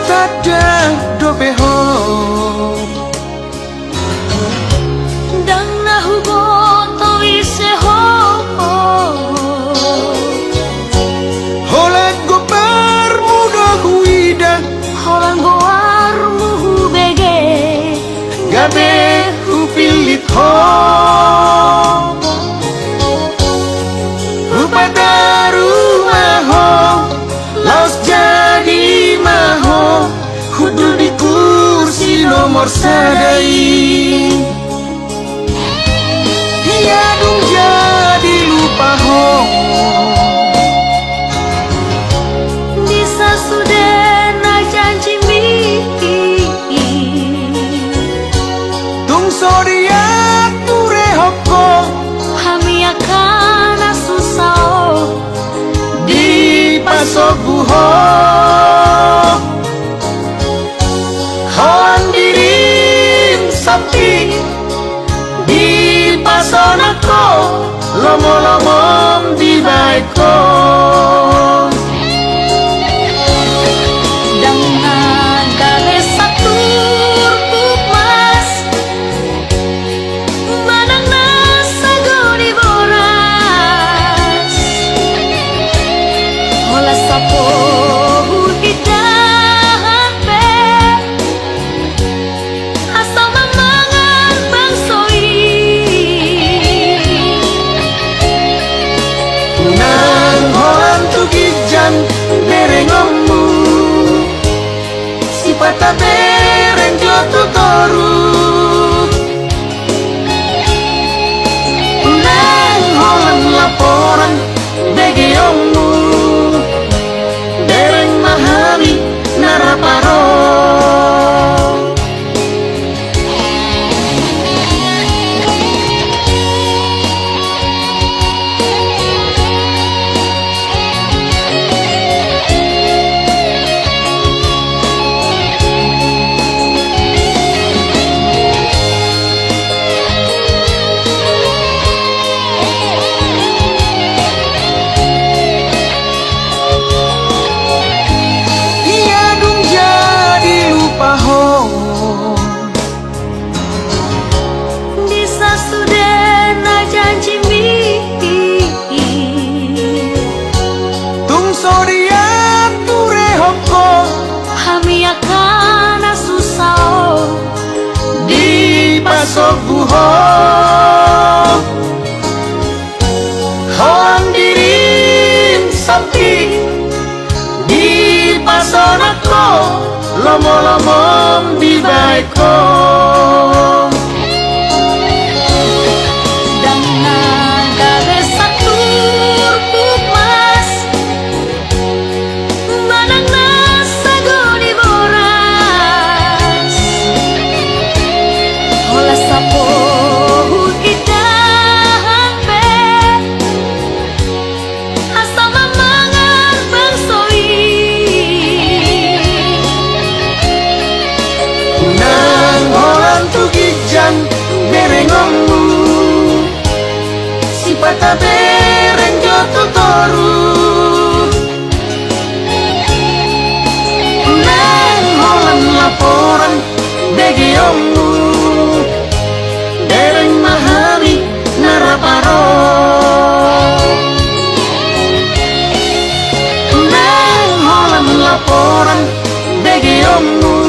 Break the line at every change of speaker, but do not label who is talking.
Tada dobeho
dan nahu boto ise ho
holat go bermuda huida
holang goar muhu bege
gabe hupilit ho hupadaru maho laos jadi maho kudu di kursi nomor sadai dia dong jadi lupa ho
bisa sudah na janji mi
tung soria ture hoko
kami akan susah
di pasok buho Hoan dirim sapi di pasonako lomo-lomom di baiko
dan nagale satur mas manang nasa goni boras hola sapo kita
berengomu si pata bereng joto toru nang holan laporan begeomu bereng mahami naraparo pasok buho hoan dirim sapi di pasonako lomo-lomom di baiko
dan nagale satur mas manang nasa goni boras hola sapo kita asal mamangan bangsoi
nang holan tugijan berengomu si pata bereng joto toru nang holan laporan begeomu bereng mahami naraparo nang holan laporan begeomu